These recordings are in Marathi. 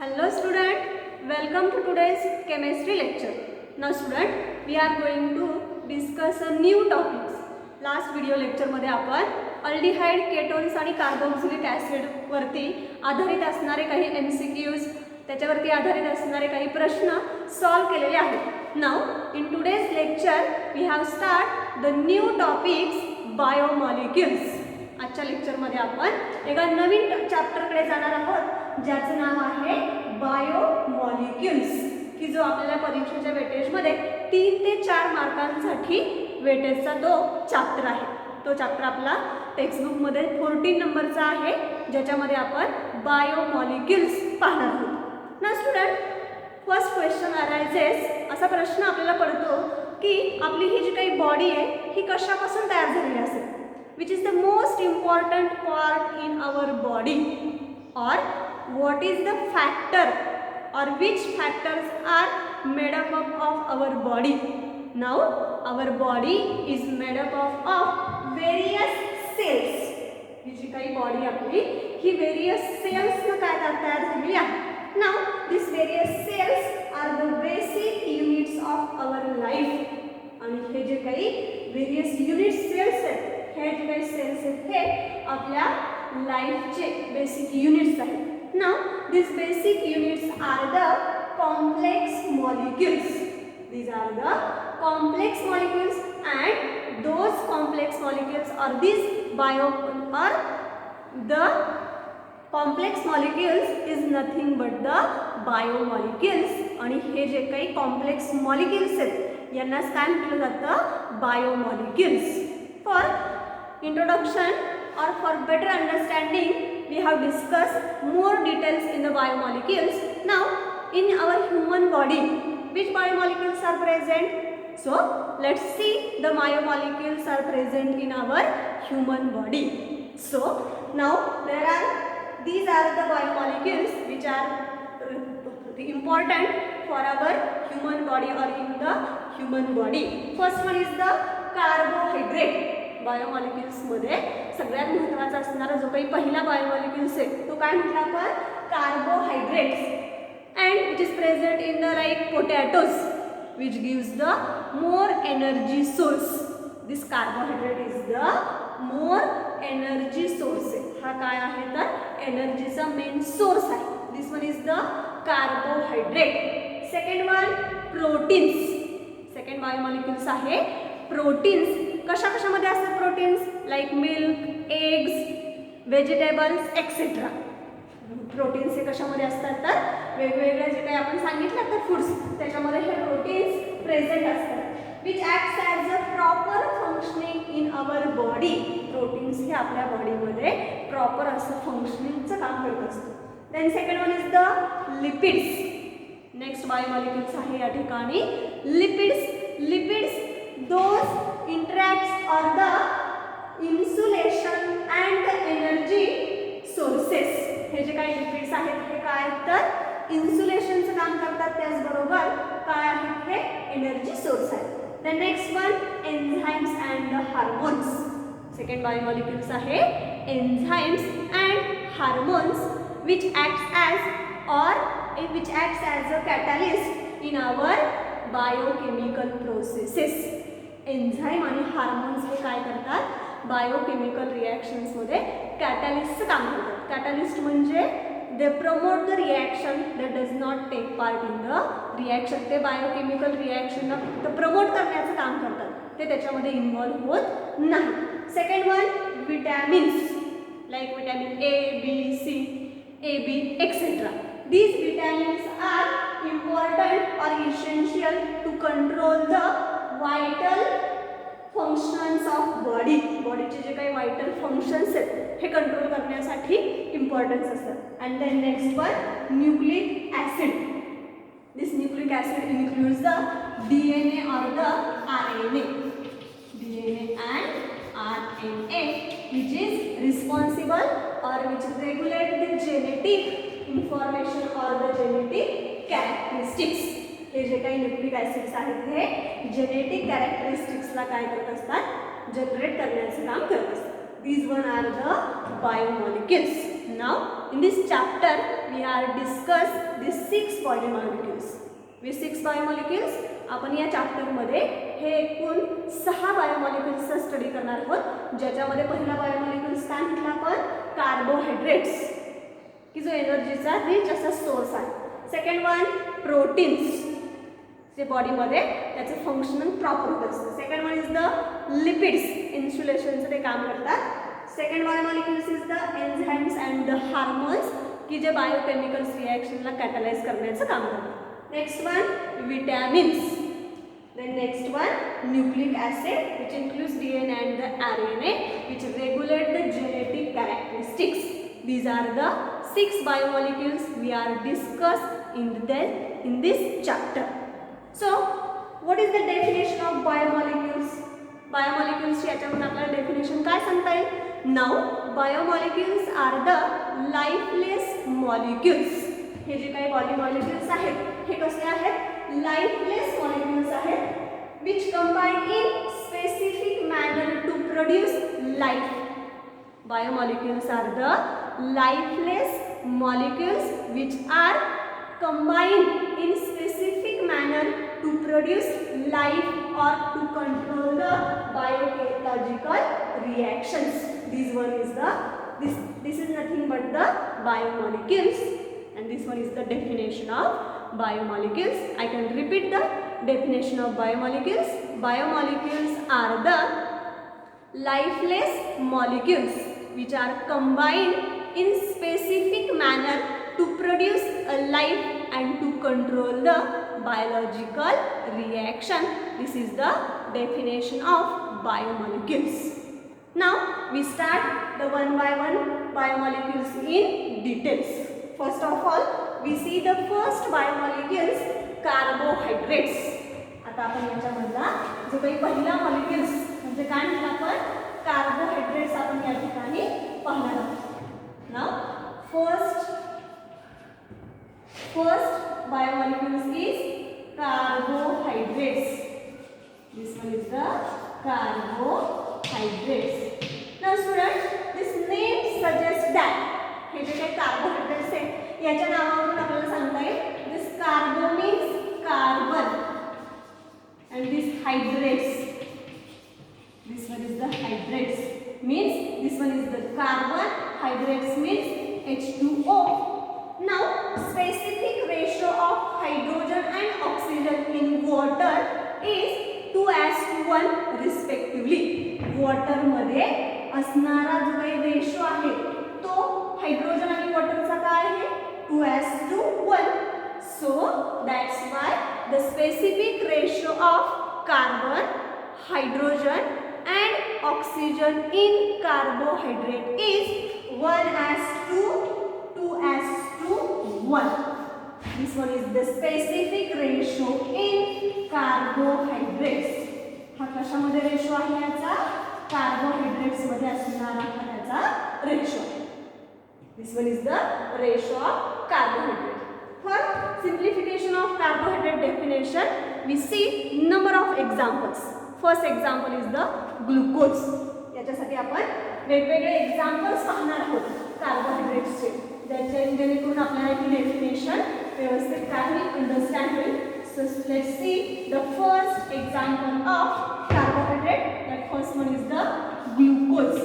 Hello student, welcome to today's chemistry lecture. Now student, we are going to discuss a new topics. Last video lecture मध्ये आपण अल्डिहाइड, केटोन्स आणि कार्बोक्सिलिक ॲसिड वरती आधारित असणारे काही MCQs, त्याच्यावरती आधारित असणारे काही प्रश्न सॉल्व केलेले आहेत. Now in today's lecture we have start the new topics biomolecules. आजच्या लेक्चरमध्ये आपण एका नवीन चॅप्टरकडे जाणार आहोत ज्याचं नाव आहे बायोमॉलिक्युल्स, की जो आपल्याला परीक्षेच्या वेटेजमध्ये 3 ते 4 मार्कांसाठी वेटेजचा तो चॅप्टर आहे. तो चॅप्टर आपला टेक्स्टबुकमध्ये 14 नंबरचा आहे, ज्याच्यामध्ये आपण बायोमॉलिक्युल्स पाहणार आहोत. ना स्टुडंट, फर्स्ट क्वेश्चन अरायजेस, असा प्रश्न आपल्याला पडतो की आपली ही जी काही बॉडी आहे ही कशापासून तयार झालेली असेल. Which is the most important part in our body, or what is the factor or which factors are made up of our body. Now our body is made up of various cells. ही जी काही बॉडी आपली ही various cells न काय तयार झालेली आहे. Now these various cells are the basic units of our life. आणि हे जे काही various unit cells आहेत, हे जे काही सेल्स आहेत हे आपल्या लाईफचे बेसिक युनिट्स आहेत. Now this basic units are the complex molecules. These are the complex molecules, and those complex molecules or these the complex molecules is nothing but the biomolecules. आणि हे जे काही कॉम्प्लेक्स मॉलिक्युल्स आहेत यांनाच काय म्हटलं जातं, biomolecules. For introduction or for better understanding, we have discussed more details in the biomolecules. Now in our human body, which biomolecules are present? So let's see the biomolecules are present in our human body. So now these are the biomolecules which are important for our human body or in the human body. First one is the carbohydrate. Biomolecules मध्ये सगळ्यात महत्त्वाचा असणारा जो काही पहिला बायोमॉलिक्युल्स आहे तो काय म्हटला आपण, carbohydrates. And it is present in the like potatoes which gives the more energy source. This carbohydrate is the more energy source. हा काय आहे तर एनर्जीचा मेन सोर्स आहे. This one is the carbohydrate. Second one proteins. Second biomolecules आहे प्रोटीन्स. कशामध्ये असतात proteins, like milk, eggs, vegetables etcetera. Proteins हे कशामध्ये असतात तर वेगवेगळे जे काही आपण सांगितलं तर फूड्स त्याच्यामध्ये हे प्रोटीन्स प्रेझेंट असतात, which acts as a proper functioning in our body. Proteins हे आपल्या बॉडीमध्ये प्रॉपर असं फंक्शनिंगचं काम करत असतं. Then second one is the lipids. Next biomolecules आहे या ठिकाणी lipids. Lipids those interacts or the insulation and the energy sources. हे जे काही लिपिड्स आहेत हे काय तर इन्सुलेशनचं काम करतात, त्याचबरोबर काय आहेत हे एनर्जी सोर्स आहेत. The next one enzymes and the hormones. Second biomolecules आहे enzymes and hormones which acts as a catalyst in our biochemical processes. Enzyme आणि हार्मोन्स हे काय करतात, बायोकेमिकल रिॲक्शन्समध्ये कॅटॅलिस्टचं काम करतात. कॅटॅलिस्ट म्हणजे they promote the reaction that does not take part in the reaction. ते बायोकेमिकल रिॲक्शनला फक्त प्रमोट करण्याचं काम करतात, ते त्याच्यामध्ये इन्व्हॉल्व होत नाही. Second one vitamins, like vitamin A, B, C, A, B etcetera. These vitamins are important or essential to control the vital functions of body. बॉडीचे जे काही वायटल फंक्शन्स आहेत हे कंट्रोल करण्यासाठी इम्पॉर्टन्स असतात. And then next one nucleic acid. This nucleic acid includes the DNA or the RNA. DNA and RNA which is responsible or which regulate the genetic information or the genetic characteristics. हे जे काही न्यूक्लिक ॲसिड्स आहेत हे जेनेटिक कॅरेक्टरिस्टिक्सला काय करत असतात, जनरेट करण्याचं काम करत असतात. These one are the biomolecules. Now in this chapter we are discuss the 6 biomolecules. With 6 biomolecules आपण या चॅप्टर मध्ये हे एकूण 6 बायोमॉलिक्युल्सचा स्टडी करणार आहोत, ज्याच्यामध्ये पहिला बायोमॉलिक्युल्स काय म्हटलं आपण, कार्बोहायड्रेट्स, की जो एनर्जीचा रिच असा सोर्स आहे. सेकंड वन प्रोटीन्स, जे बॉडीमध्ये त्याचं फंक्शनल प्रॉपर होत असतं. Second one is the lipids, इन्सुलेशनचं ते काम करतात. Second biomolecules is the enzymes and the hormones, की जे बायोकेमिकल्स रिॲक्शनला कॅटलाइज करण्याचं काम करतात. Next one vitamins. Then next one nucleic acid, which includes DNA and the RNA, which regulate the genetic characteristics. These are the 6 biomolecules we are discussed in this chapter. So what is the definition of biomolecules? Biomolecules याच्यावरून आपल्याला definition काय सांगता येईल? Now biomolecules are the lifeless molecules. हे जे काही बॉडीमॉलिक्युल्स आहेत हे कसले आहेत, lifeless molecules आहेत, which combine in specific manner to produce life. Biomolecules are the lifeless molecules which are combined in specific manner to produce life or to control the biological reactions. This is nothing but the biomolecules, and this one is the definition of biomolecules. I can repeat the definition of biomolecules. Biomolecules are the lifeless molecules which are combined in specific manner to produce a life and to control the biological reaction. This is the definition of biomolecules. Now we start the one by one biomolecules in details. First of all, we see the first biomolecules, carbohydrates. आता आपण याच्यामधला जो काही पहिला मॉलिक्युल्स म्हणजे काय म्हटलं आपण, कार्बोहायड्रेट्स आपण या ठिकाणी पाहणार आहोत. Now first biomolecules is carbohydrates. This one is the carbohydrates. Now students, this name suggests that हे जे काही कार्बोहायड्रेट्स आहे याच्या नावावरून आपल्याला सांगता येईल, this carbo means carbon and this hydrates, this one is the hydrates, means this one is the carbon, hydrates means H2O. Now specific ratio of hydrogen and oxygen in water is 2:1 respectively. water मध्ये असणारा जो काही रेशो आहे तो हायड्रोजन आणि वॉटरचा काय आहे, 2:1. So that's why the specific ratio of carbon, hydrogen and oxygen in carbohydrate is 1:2:1. This one is the specific ratio in carbohydrates. हा कशामध्ये रेशो आहे याचा, कार्बोहायड्रेट्स मध्ये असणारा हा त्याचा ratio. This one is the ratio of carbohydrate. For simplification of carbohydrate definition, we see number of examples. First example is the glucose. याच्यासाठी आपण वेगवेगळे एक्झाम्पल्स पाहणार आहोत कार्बोहायड्रेट्सचे, जेणेकरून आपल्याला ही डेफिनेशन व्यवस्थित काही अंडरस्टँड होईल. So let's see the first example of carbohydrate. That first one is the glucose.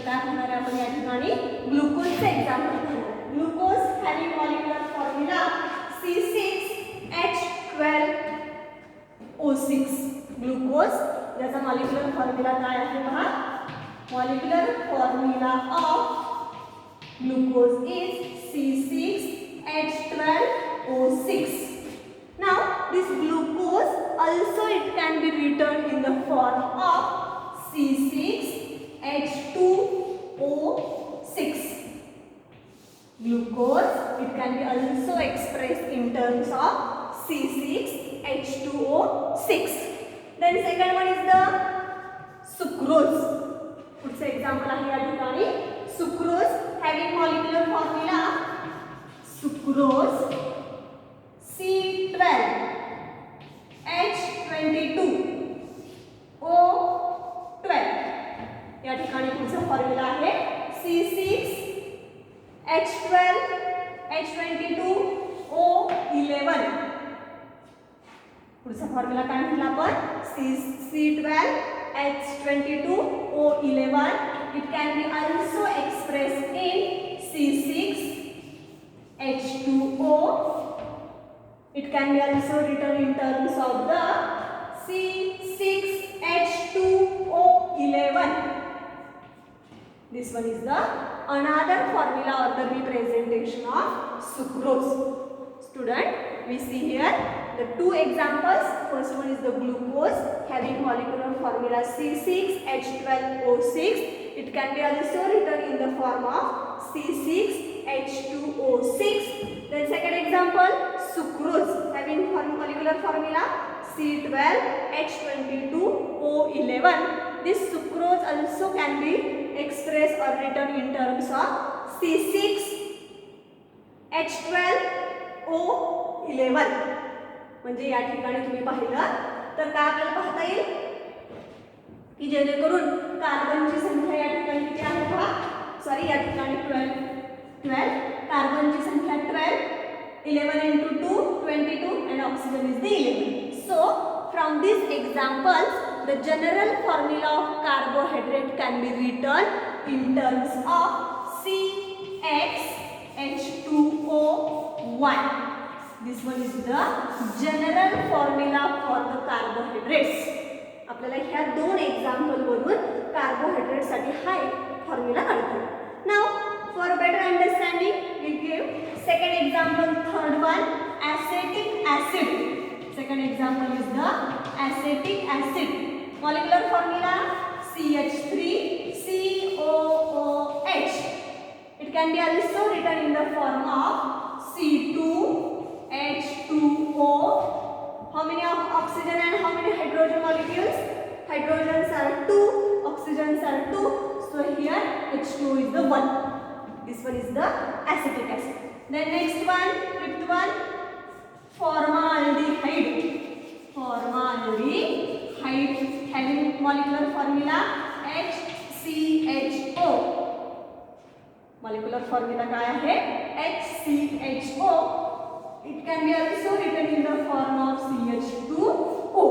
काय होणार आहे आपण या ठिकाणी ग्लुकोजचे एक्झाम्पल पाहू. Glucose having molecular formula C6H12O6. Glucose याचा मॉलिक्युलर फॉर्म्युला काय आहे पहा. Molecular formula of glucose is C6H12O6. Now this glucose also it can be written in the form of C6H2O6. Glucose it can be also expressed in terms of C6H2O6. Then second one is the sucrose. पुढचं एक्झाम्पल आहे या ठिकाणी sucrose having molecular formula sucrose C12H22O12. या ठिकाणी पुढचा फॉर्म्युला आहे C6 H22O11. पुढचा फॉर्म्युला काय म्हटला आपण C12H22O11. It can be also expressed in C6H2O. It can be also written in terms of the C6H2O11. This one is the another formula or the representation of sucrose. Student, we see here the two examples. First one is the glucose having molecular formula C6H12O6. It can be also written in the form of C6H2O6. Then second example, sucrose having molecular formula C12H22O11. This sucrose also can be expressed or written in terms of C6H12O11. म्हणजे या ठिकाणी तुम्ही पाहिलं तर काय आपल्याला पाहता येईल की जेणेकरून कार्बनची संख्या या ठिकाणी किती आहे पहा. सॉरी, या ठिकाणी 12 कार्बनची संख्या 12, 11 into 2 22 and oxygen is the 11. So from these examples the general formula of carbohydrate can be written in terms of CxH2O1. This one is the general formula for the carbohydrates. आपल्याला ह्या दोन एक्झाम्पल वरून कार्बोहायड्रेट साठी हा एक फॉर्म्युला काढता येईल. Now for better understanding we give second example, third one, acetic acid. Second example is the acetic acid. Molecular formula CH3COOH. It can be also written in the form of C2H2O. How many of oxygen and how many hydrogen molecules? Hydrogens are 2, oxygens are 2. So here H2O is the 1. This one is the acetic acid. Then next one, fifth one, formaldehyde. Formaldehyde having molecular formula HCHO. Molecular formula काय आहे HCHO. It can be also written in the form of CH2O.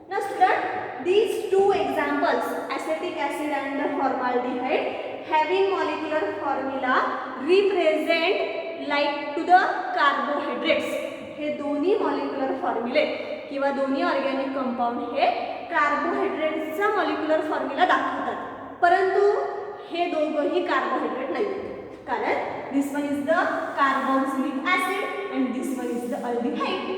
Now student, these two examples, acetic acid and the formaldehyde, having molecular formula represent like to the carbohydrates. हे दोन्ही मॉलिक्युलर फॉर्म्युले किंवा दोन्ही ऑर्गॅनिक कंपाऊंड हे कार्बोहायड्रेट्सचा मॉलिक्युलर फॉर्म्युला दाखवतात, परंतु हे दोघंही कार्बोहायड्रेट नाही. कारण this one is the carboxylic acid and this one is the aldehyde.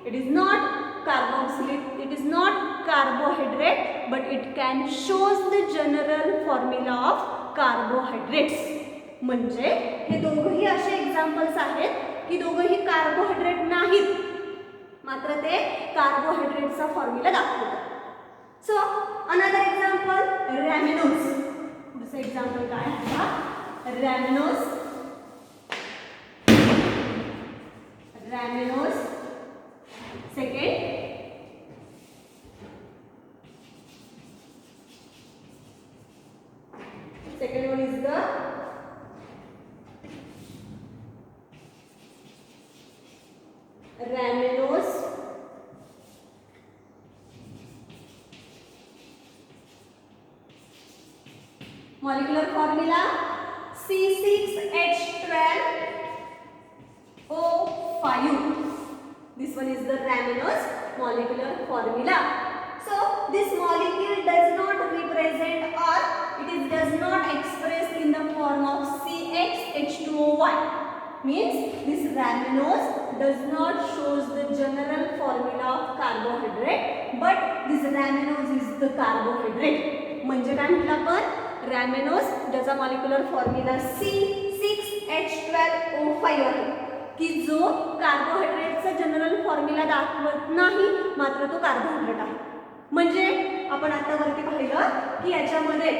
It is not carboxylic, it is not carbohydrate, but it can shows the general formula of carbohydrates. म्हणजे हे दोघंही असे एक्झाम्पल्स आहेत की दोघंही कार्बोहायड्रेट नाहीत, मात्र ते कार्बोहायड्रेटचा फॉर्म्युला दाखवतात. So another example, rhamnose. पुढचं एक्झाम्पल काय आहे? रॅमिनोज. Ramenose. Second one is the Ramenose. Molecular formula C6H12O5. This one is the Ramenose molecular formula. So this molecule does not represent or does not express in the form of CxH2O1. Means this Ramenose does not shows the general formula of carbohydrate, but this Ramenose is the carbohydrate. म्हणजे काय म्हटलं आपण? रॅमेनोज ज्याचा मॉलिक्युलर फॉर्म्युला C6H12O5 आहे, की जो कार्बोहायड्रेटचा जनरल फॉर्म्युला दाखवत नाही, मात्र तो कार्बोहायड्रेट आहे. म्हणजे आपण आता वरती पाहिलं की याच्यामध्ये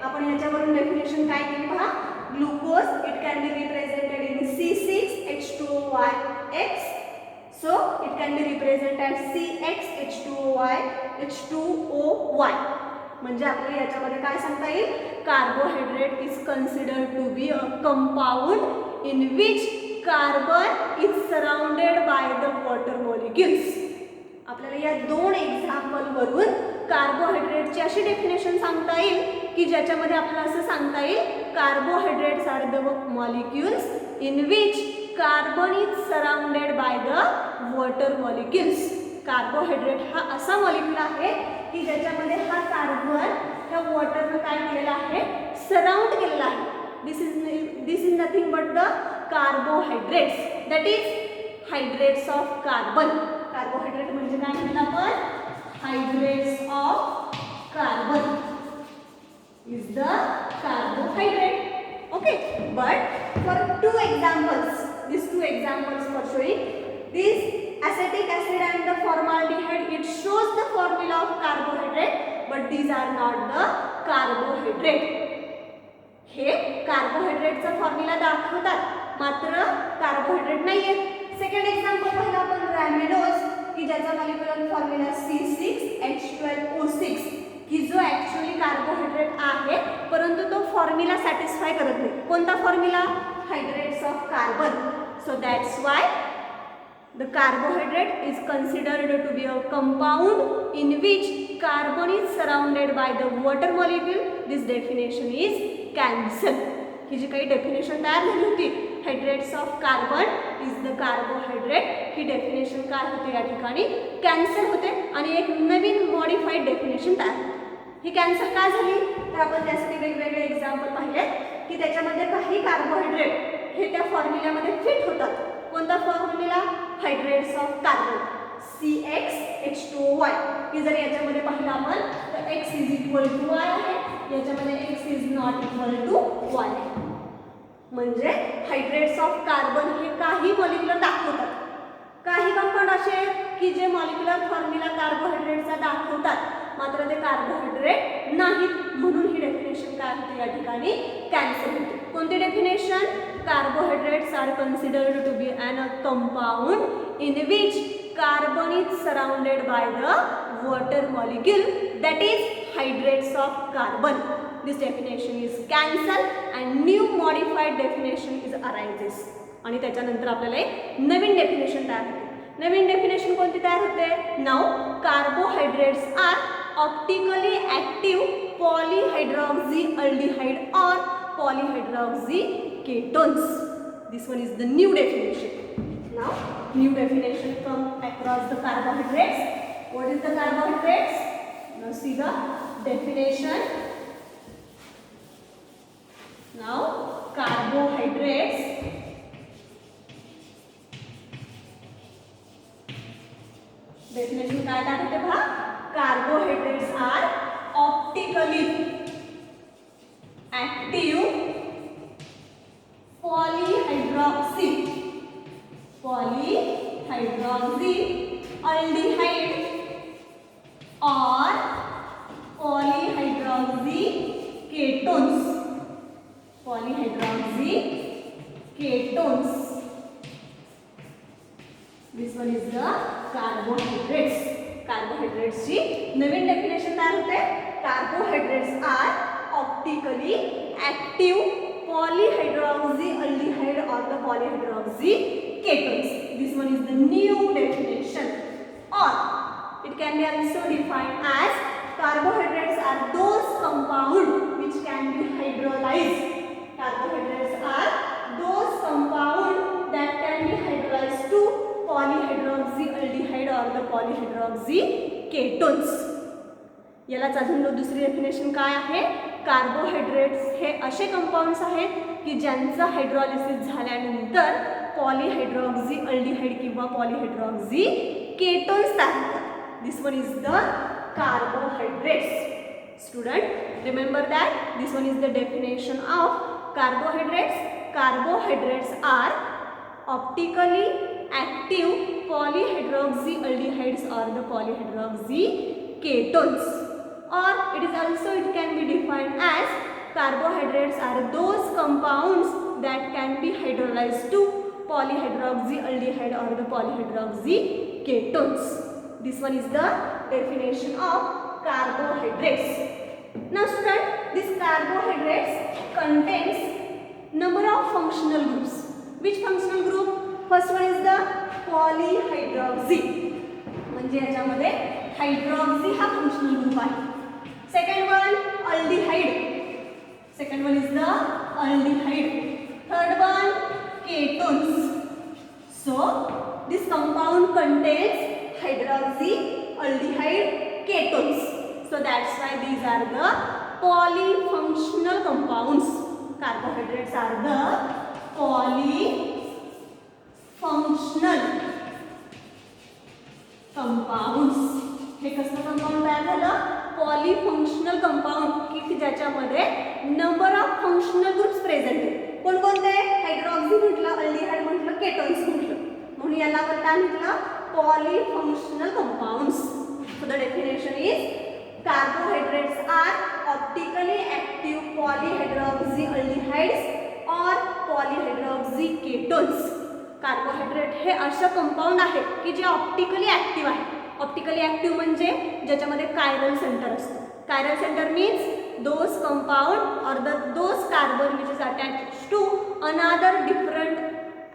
आपण याच्यावरून डेफिनेशन काय केली पहा. Glucose it can be represented in C6H2OyX. So it can be represented as CxH2Oy H2Oy. म्हणजे आपल्याला याच्यामध्ये काय सांगता येईल? Carbohydrate is considered to be a compound in which carbon is surrounded by the water molecules. आपल्याला या दोन एक्झाम्पल वरून कार्बोहायड्रेटची अशी डेफिनेशन सांगता येईल की ज्याच्यामध्ये आपल्याला असं सांगता येईल carbohydrates are the molecules in which carbon is surrounded by the water molecules. Carbohydrate हा असा मॉलिक्यूल आहे की ज्याच्यामध्ये हा कार्बन ह्या वॉटरनं काय केलेला आहे, सराउंड केलेला आहे. This is nothing but the carbohydrates, that is hydrates of carbon. Carbohydrate म्हणजे काय म्हणलं आपण, hydrates of carbon is the carbohydrate. Okay, but for two examples, these two examples for showing this acetic acid and the formaldehyde, it shows the formula of carbohydrate, but these are not the carbohydrate. हे कार्बोहायड्रेटचा फॉर्म्युला दाखवतात मात्र कार्बोहायड्रेट नाहीये. सेकंड एक्झाम्पल पाहिलं आपण रॅमिडोज की ज्याचा मॉलिक्युलर फॉर्म्युला C6H12O6 की जो ॲक्च्युअली कार्बोहायड्रेट आहे परंतु तो फॉर्म्युला सॅटिस्फाय करत नाही. कोणता formula, hydrates of carbon. So that's why the carbohydrate is considered to be a compound in which carbon is surrounded by the water molecule. This definition is cancel. ही जी काही डेफिनेशन तयार झाली होती hydrates of carbon is the carbohydrate, ही डेफिनेशन काय होते या ठिकाणी कॅन्सल होते आणि एक नवीन मॉडिफाईड डेफिनेशन तयार होते. ही कॅन्सल का झाली तर आपण त्यासाठी वेगवेगळे एक्झाम्पल पाहिले की त्याच्यामध्ये काही कार्बोहायड्रेट हे त्या फॉर्म्युल्यामध्ये फिट होतात. कोणता formula, hydrates of carbon CXH2OY. की जर याच्यामध्ये पाहिलं आपण तर X is equal to Y आहे, याच्यामध्ये X is not equal to Y. म्हणजे हायड्रेट्स ऑफ कार्बन हे काही मॉलिक्युलर दाखवतात. काही कंपाऊंड असे आहेत की जे मॉलिक्युलर फॉर्म्युला कार्बोहायड्रेटचा दाखवतात मात्र ते कार्बोहायड्रेट नाहीत, म्हणून ही डेफिनेशन काय होते या ठिकाणी कॅन्सल होते. कोणती definition, carbohydrates are considered to be an a compound in which carbon is surrounded by the water molecule, that is hydrates of carbon. This definition is cancelled and new modified definition is arises. आणि त्याच्यानंतर आपल्याला एक नवीन डेफिनेशन तयार होते. नवीन डेफिनेशन कोणती तयार होते, now carbohydrates are optically active polyhydroxy aldehyde और polyhydroxy ketones. This one is the new definition. Now new definition come across the carbohydrates. What is the carbohydrates? Now see the definition. Now carbohydrates definition काय दाखवते पहा, carbohydrates are optically active polyhydroxy aldehyde or polyhydroxy ketones. Polyhydroxy ketones. This one is the carbohydrates. Carbohydrates ची नवीन डेफिनेशन तयार होते. Carbohydrates are optically active polyhydroxy aldehyde or the polyhydroxy ketones. This one is the new definition. Or it can be also defined as carbohydrates are those compounds which can be hydrolyzed. Carbohydrates are those compounds that can be hydrolyzed to polyhydroxy aldehyde or the polyhydroxy ketones. यालाच अजून दुसरी डेफिनेशन काय आहे, कार्बोहायड्रेट्स हे असे कंपाऊंड्स आहेत की ज्यांचं हायड्रॉलिसिस झाल्यानंतर पॉलीहायड्रॉक्सी अल्डिहाइड किंवा पॉलीहायड्रॉक्सी केटोन्स तयार होतात. This one is the carbohydrates. Student, remember that this one is the definition of carbohydrates. Carbohydrates are optically active polyhydroxy aldehydes or the polyhydroxy ketones. Or it can be defined as carbohydrates are those compounds that can be hydrolyzed to polyhydroxy aldehyde or the polyhydroxy ketones. This one is the definition of carbohydrates. Now student, this carbohydrates contains number of functional groups. Which functional group? First one is the polyhydroxy, म्हणजे याच्यामध्ये हायड्रॉक्सी हा फंक्शनल ग्रुप आहे. Second one aldehyde, second one is the aldehyde. Third one ketones. So this compound contains hydroxy, aldehyde, ketones. So that's why these are the polyfunctional compounds. Carbohydrates are the polyfunctional compounds. हे कसलं कंपाऊंड तयार झालं? पॉलीफंक्शनल कंपाऊंड, की ज्याच्यामध्ये number of functional groups present आहेत. कोणकोणते? हायड्रॉक्सी म्हटलं, अल्डिहाइड म्हटलं, केटोन्स म्हटलं, म्हणून याला आपण काय म्हटलं? Polyfunctional compounds. So the definition is carbohydrates are optically active polyhydroxy aldehydes और पॉलीहायड्रॉक्सी केटोन्स. कार्बोहायड्रेट हे असं कंपाऊंड आहे की जे ऑप्टिकली ऍक्टिव्ह आहे. ऑप्टिकली ऍक्टिव्ह म्हणजे ज्याच्यामध्ये कायरल सेंटर असतं. Chiral centre means those compound or those carbon which is attached to another different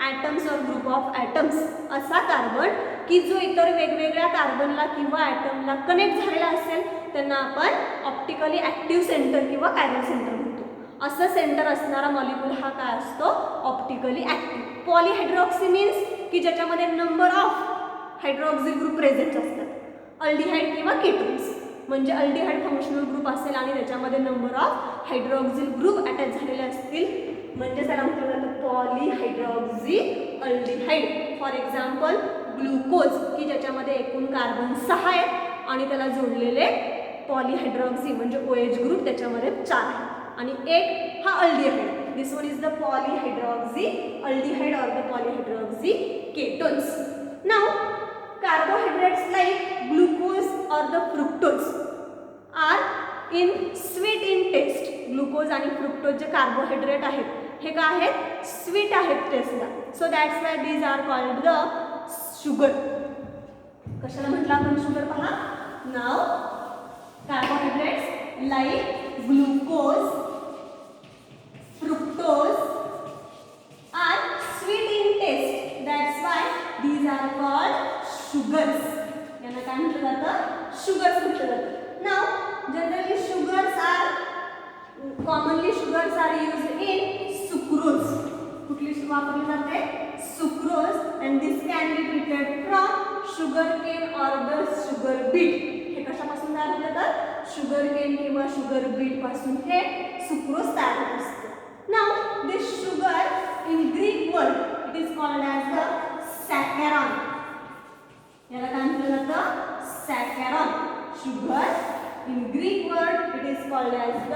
atoms or group of atoms. असा कार्बन की जो इतर वेगवेगळ्या कार्बनला किंवा ॲटमला कनेक्ट झालेला असेल त्यांना आपण ऑप्टिकली ॲक्टिव्ह सेंटर किंवा कायरल सेंटर म्हणतो. असं सेंटर असणारा मॉलिक्यूल हा काय असतो? Optically active. पॉलीहायड्रॉक्सी मीन्स की ज्याच्यामध्ये number of hydroxyl group present असतात. अल्डिहाइड किंवा केटोन्स म्हणजे अल्डिहाइड फंक्शनल ग्रुप असेल आणि त्याच्यामध्ये number of hydroxyl group attach झालेले असतील म्हणजे त्याला म्हटलं जातं पॉलीहायड्रॉक्सी अल्डिहाइड. फॉर एक्झाम्पल ग्लुकोज, की ज्याच्यामध्ये एकूण कार्बन 6 आहेत आणि त्याला जोडलेले पॉलीहायड्रॉक्सी म्हणजे OH ग्रुप त्याच्यामध्ये 4 आहेत आणि एक हा aldehyde. This one is the polyhydroxy aldehyde और the polyhydroxy ketones. Now carbohydrates like glucose or the fructose are in sweet in taste. Glucose आणि फ्रुक्टोज जे कार्बोहायड्रेट आहेत हे काय आहेत? स्वीट आहेत टेस्टला. So that's why these are called the sugar. कशाला म्हटलं आपण शुगर? पहा now carbohydrates like glucose, fructose are sweet in taste. That's why these are called sugars. यांना काय म्हटलं जातं? शुगर्स म्हटलं जातं. Now generally sugars are commonly sugars are used in sucrose. कुठली वापरली जाते? Sucrose. And this can be prepared from sugar cane or the sugar beet. हे कशापासून तयार होतं? तर शुगर केन किंवा शुगर बीट पासून हे सुक्रोज तयार होत असतं. Now this sugar in Greek word it is called as the saccharon. याला काय म्हटलं जातं? Saccharon. Sugar in Greek word it is called as the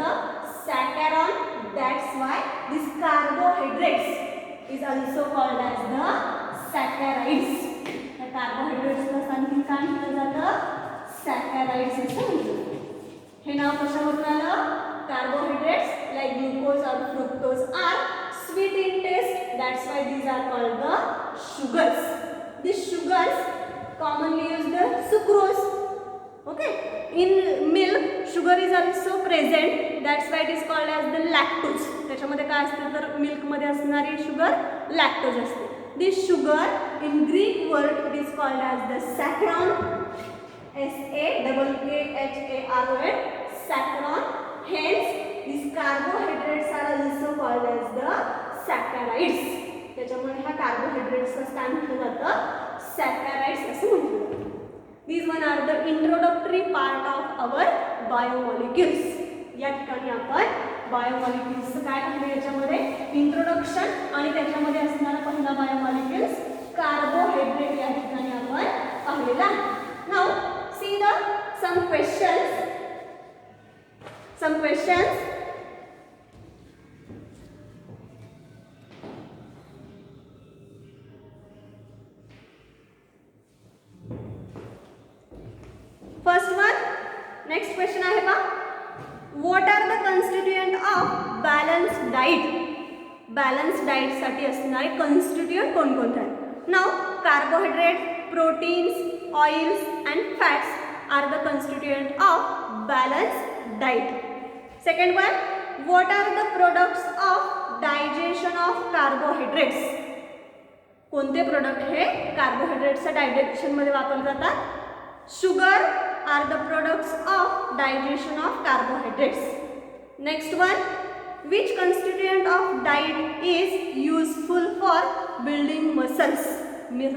saccharon. That's why this carbohydrates is also called as the saccharides. या कार्बोहायड्रेट्सला आणखी काय म्हटलं जातं? सॅकॅराइड्स असं म्हटलं. हे नाव कशावरून आलं? कार्बोहायड्रेट्स लाईक ग्लुकोज और fructose are sweet in taste. That's why these are called the sugars. This sugars commonly used the sucrose. Okay, in milk sugar is also present. That's why it is called as the lactose. त्याच्यामध्ये काय असतं? तर मिल्क मध्ये असणारी शुगर लॅक्टोज असते. This sugar in Greek word it is called as the saccharon. SAKKHARON. Saccharon. Hence these carbohydrates are also called as the saccharides. त्याच्यामुळे ह्या कार्बोहायड्रेट्सला काय म्हटलं जातं? सॅकॅराइड्स असं म्हटलं जातं. These one are the introductory part of our biomolecules. या ठिकाणी आपण बायोमॉलिक्युल्सचं काय पाहिलं? याच्यामध्ये इंट्रोडक्शन आणि त्याच्यामध्ये असणारा पहिला बायोमॉलिक्युल्स कार्बोहायड्रेट या ठिकाणी आपण पाहिलेला आहे. Now see the some questions. First one next question आहे का? What are the constituent of balanced diet. Balanced डाईटसाठी असणारे कन्स्टिट्युएंट कोणकोणते आहेत? Now carbohydrate, proteins, oils and fats are the constituent of balanced diet. Second one, what are the products of digestion of carbohydrates. कोणते प्रोडक्ट हे कार्बोहायड्रेट्सच्या डायजेशनमध्ये वापरले जातात? Sugar are the products of digestion of carbohydrates. Next one, which constituent of diet is useful for building muscles?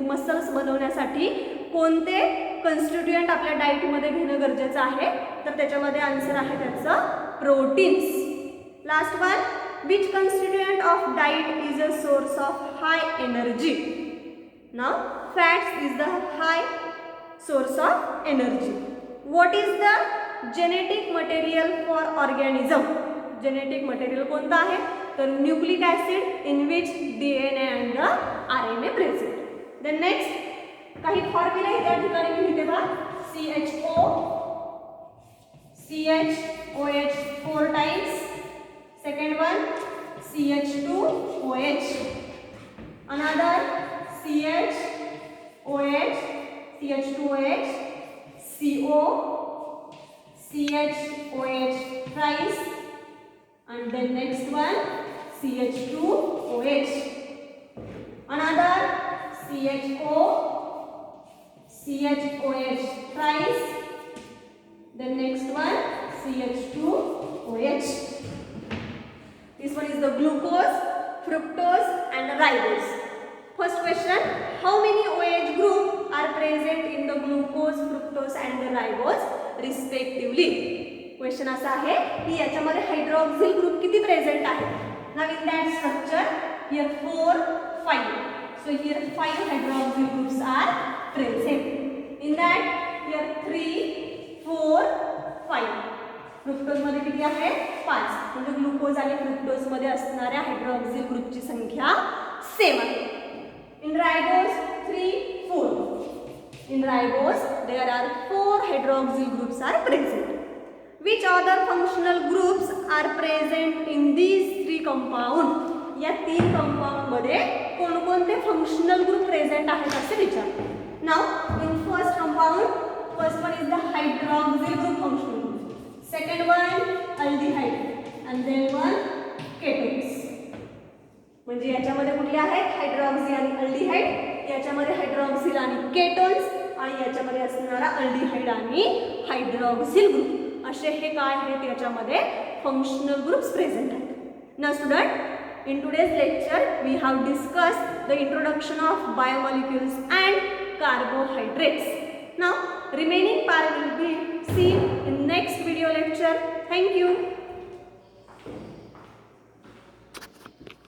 Muscles बनवण्यासाठी कोणते कन्स्टिट्युएंट आपल्या डाएटमध्ये घेणं गरजेचं आहे? तर त्याच्यामध्ये आन्सर आहे त्याचं proteins. Last one, which constituent of diet is a source of high energy? Now fats is the high source of energy. What is the genetic material for organism? Genetic material कोणतं आहे? तर nucleic acid in which DNA and the RNA present. Then next काही फॉर्म्युला त्या ठिकाणी मी लिहिते बघा. CHOH 4 times. Second one CH2OH. Another CHOH CO CHOH thrice. And then next one CH2OH. Another CHOH thrice. Then next one CH2OH. This one is the glucose, fructose and ribose. First question, how many OH group are present in the glucose, fructose and the ribose respectively? Question असा आहे की याच्यामध्ये हायड्रॉक्सिल ग्रुप किती प्रेझेंट आहे? Now in that structure here 4, 5. So here 5 hydroxyl groups are present. In that here 3, 4, 5. Fructose मध्ये किती आहे? 5. म्हणजे ग्लुकोज आणि फ्रुक्टोज मध्ये असणाऱ्या हायड्रॉक्सिल ग्रुपची संख्या सेम आहे. In ribose 3, 4. In ribose there are 4 hydroxyl groups are present. Which other functional groups are present in these 3 compound? या 3 कंपाउंड मध्ये कोणकोणते फंक्शनल ग्रुप प्रेझेंट आहेत असे विचार. Now in first compound, first one is the hydroxyl group functional group. Second one aldehyde and then one ketones. म्हणजे याच्यामध्ये कुठले आहेत? हायड्रॉक्सिल आणि अल्डिहाइड. याच्यामध्ये हायड्रॉक्सिल आणि केटोन्स आणि याच्यामध्ये असणारा अल्डिहाइड आणि हायड्रॉक्सिल ग्रुप. असे हे काय आहेत? याच्यामध्ये फंक्शनल ग्रुप्स प्रेझेंट आहेत. ना student, in today's lecture we have discussed the introduction of biomolecules and carbohydrates. Now remaining part will be seen in next video lecture. Thank you.